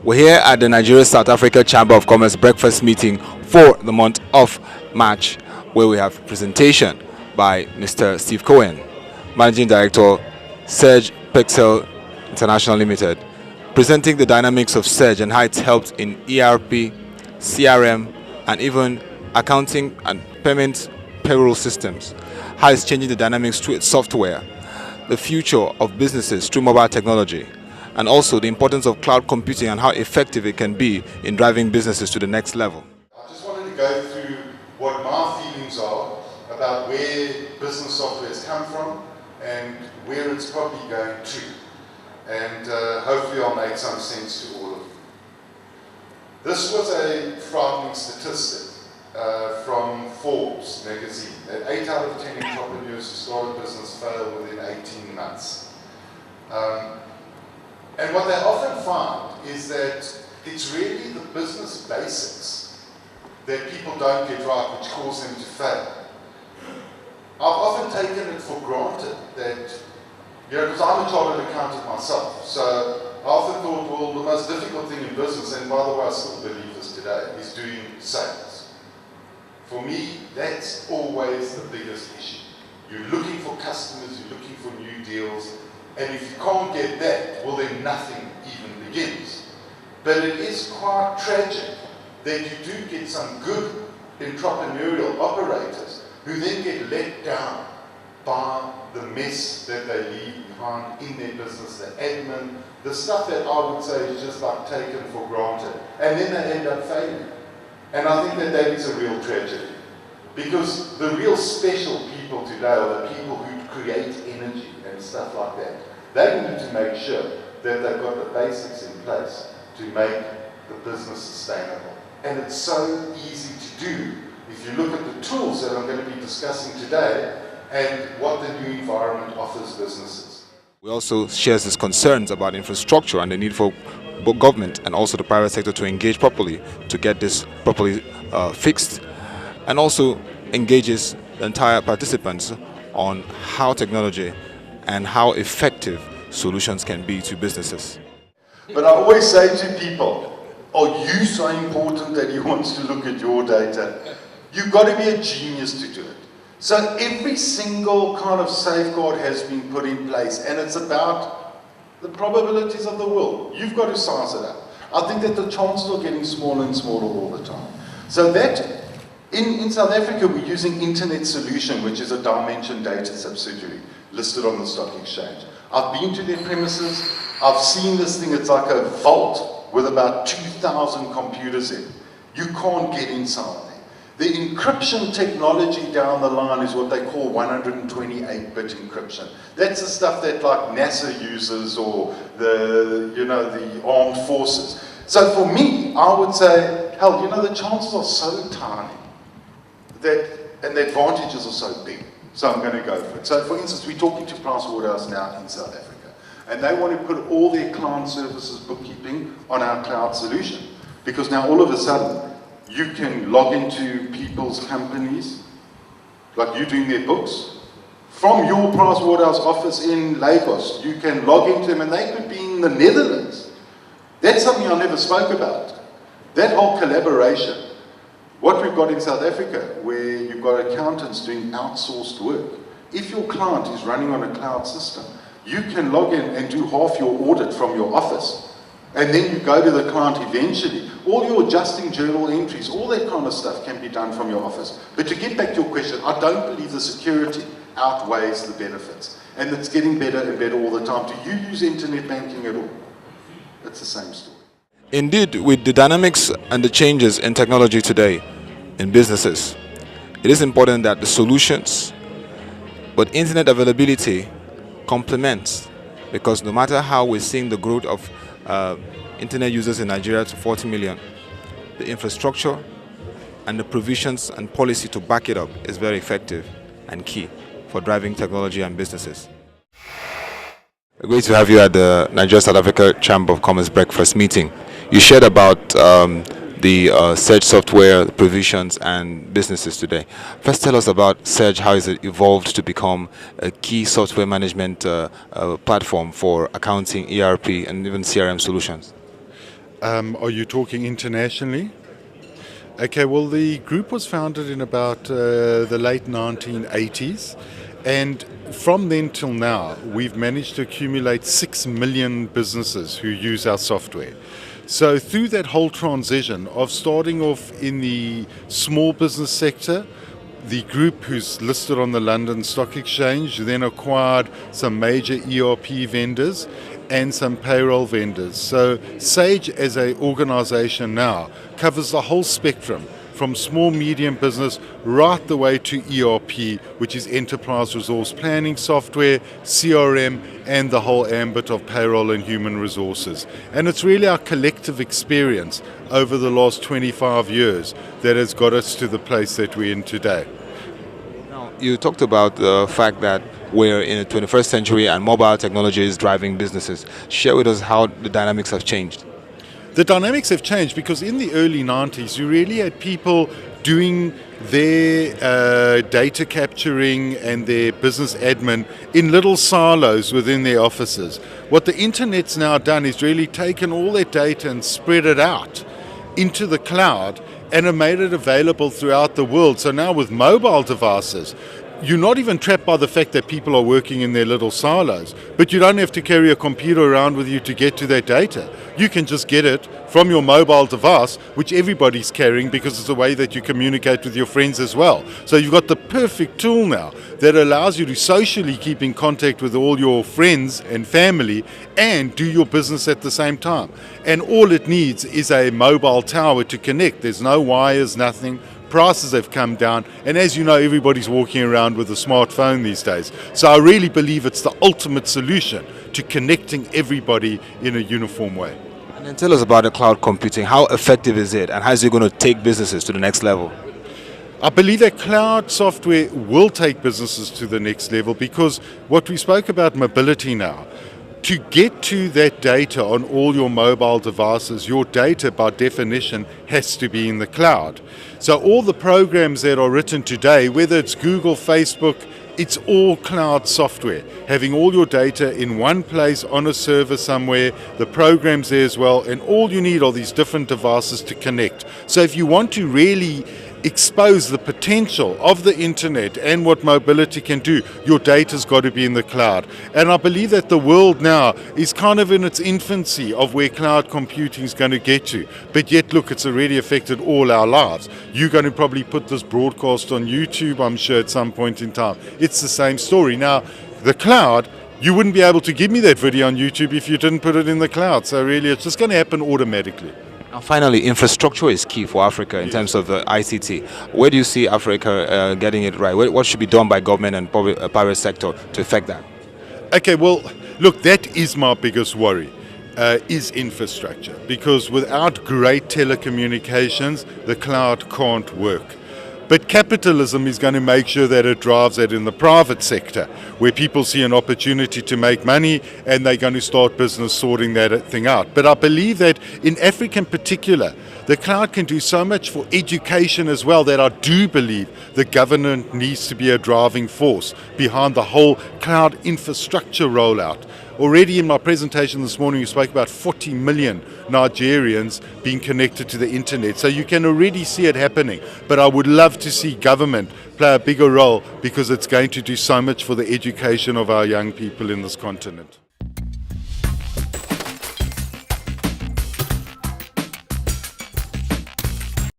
We're here at the Nigeria-South Africa Chamber of Commerce breakfast meeting for the month of March, where we have presentation by Mr. Steve Cohen, Managing Director, Surge Pastel International Limited, presenting the dynamics of Surge and how it's helped in ERP, CRM, and even accounting and payment payroll systems, how it's changing the dynamics through its software, the future of businesses through mobile technology, and also the importance of cloud computing and how effective it can be in driving businesses to the next level. I just wanted to go through what my feelings are about where business software has come from and where it's probably going to. And hopefully I'll make some sense to all of you. This was a frightening statistic from Forbes magazine, that 8 out of 10 entrepreneurs who start a business fail within 18 months. And what they often find is that it's really the business basics that people don't get right which cause them to fail. I've often taken it for granted that, because I'm a chartered accountant myself, so I often thought, well, the most difficult thing in business, and by the way I still believe this today, is doing sales. For me, that's always the biggest issue. You're looking for customers, you're looking for new deals, and if you can't get that, well then nothing even begins. But it is quite tragic that you do get some good entrepreneurial operators who then get let down by the mess that they leave behind in their business, the admin, the stuff that I would say is just like taken for granted. And then they end up failing. And I think that that is a real tragedy. Because the real special people today are the people who create energy and stuff like that. They need to make sure that they've got the basics in place to make the business sustainable. And it's so easy to do if you look at the tools that I'm going to be discussing today and what the new environment offers businesses. We also shares his concerns about infrastructure and the need for both government and also the private sector to engage properly to get this properly fixed, and also engages the entire participants on how technology and how effective solutions can be to businesses. But I always say to people, are you so important that he wants to look at your data? You've got to be a genius to do it. So every single kind of safeguard has been put in place, and it's about the probabilities of the world. You've got to size it up. I think that the chances are getting smaller and smaller all the time. So that, in South Africa, we're using Internet Solution, which is a Dimension Data subsidiary listed on the stock exchange. I've been to their premises. I've seen this thing. It's like a vault with about 2,000 computers in. You can't get inside. The encryption technology down the line is what they call 128-bit encryption. That's the stuff that like NASA uses or the armed forces. So for me, I would say, hell, the chances are so tiny and the advantages are so big. So I'm going to go for it. So for instance, we're talking to Pricewaterhouse now in South Africa, and they want to put all their client services bookkeeping on our cloud solution, because now all of a sudden, you can log into people's companies, like you doing their books, from your Pricewaterhouse office in Lagos. You can log into them and they could be in the Netherlands. That's something I never spoke about. That whole collaboration. What we've got in South Africa, where you've got accountants doing outsourced work. If your client is running on a cloud system, you can log in and do half your audit from your office. And then you go to the client eventually. All your adjusting journal entries, all that kind of stuff can be done from your office. But to get back to your question, I don't believe the security outweighs the benefits. And it's getting better and better all the time. Do you use internet banking at all? It's the same story. Indeed, with the dynamics and the changes in technology today in businesses, it is important that the solutions, but internet availability complements, because no matter how we're seeing the growth of internet users in Nigeria to 40 million, the infrastructure and the provisions and policy to back it up is very effective and key for driving technology and businesses. We're great to have you at the Nigeria-South Africa Chamber of Commerce breakfast meeting. You shared about the Surge software, provisions and businesses today. First, tell us about Surge, how has it evolved to become a key software management platform for accounting, ERP and even CRM solutions? Are you talking internationally? Okay, well, the group was founded in about the late 1980s, and from then till now, we've managed to accumulate 6 million businesses who use our software. So, through that whole transition of starting off in the small business sector, the group, who's listed on the London Stock Exchange, then acquired some major ERP vendors and some payroll vendors. So Sage as an organization now covers the whole spectrum from small, medium business right the way to ERP, which is enterprise resource planning software, CRM, and the whole ambit of payroll and human resources. And it's really our collective experience over the last 25 years that has got us to the place that we're in today. Now, you talked about the fact that we're in the 21st century and mobile technology is driving businesses. Share with us how the dynamics have changed. The dynamics have changed because in the early 90s, you really had people doing their data capturing and their business admin in little silos within their offices. What the internet's now done is really taken all that data and spread it out into the cloud and have made it available throughout the world. So now with mobile devices, you're not even trapped by the fact that people are working in their little silos, but you don't have to carry a computer around with you to get to that data. You can just get it from your mobile device, which everybody's carrying because it's a way that you communicate with your friends as well. So you've got the perfect tool now that allows you to socially keep in contact with all your friends and family and do your business at the same time. And all it needs is a mobile tower to connect. There's no wires, nothing. Prices have come down, and as you know, everybody's walking around with a smartphone these days. So I really believe it's the ultimate solution to connecting everybody in a uniform way. And then tell us about the cloud computing. How effective is it, and how is it going to take businesses to the next level? I believe that cloud software will take businesses to the next level because what we spoke about mobility now, to get to that data on all your mobile devices, your data by definition has to be in the cloud. So all the programs that are written today, whether it's Google, Facebook, it's all cloud software. Having all your data in one place on a server somewhere, the programs there as well, and all you need are these different devices to connect. So if you want to really expose the potential of the internet and what mobility can do, your data's got to be in the cloud. And I believe that the world now is kind of in its infancy of where cloud computing is going to get to. But yet, look, it's already affected all our lives. You're going to probably put this broadcast on YouTube, I'm sure, at some point in time. It's the same story. Now, the cloud, you wouldn't be able to give me that video on YouTube if you didn't put it in the cloud. So really, it's just going to happen automatically. Now, finally, infrastructure is key for Africa in terms of ICT. Where do you see Africa getting it right? What should be done by government and private sector to affect that? Okay, well, look, that is my biggest worry, is infrastructure. Because without great telecommunications, the cloud can't work. But capitalism is going to make sure that it drives that in the private sector, where people see an opportunity to make money and they're going to start business sorting that thing out. But I believe that in Africa in particular, the cloud can do so much for education as well that I do believe the government needs to be a driving force behind the whole cloud infrastructure rollout. Already in my presentation this morning, we spoke about 40 million Nigerians being connected to the internet. So you can already see it happening. But I would love to see government play a bigger role because it's going to do so much for the education of our young people in this continent.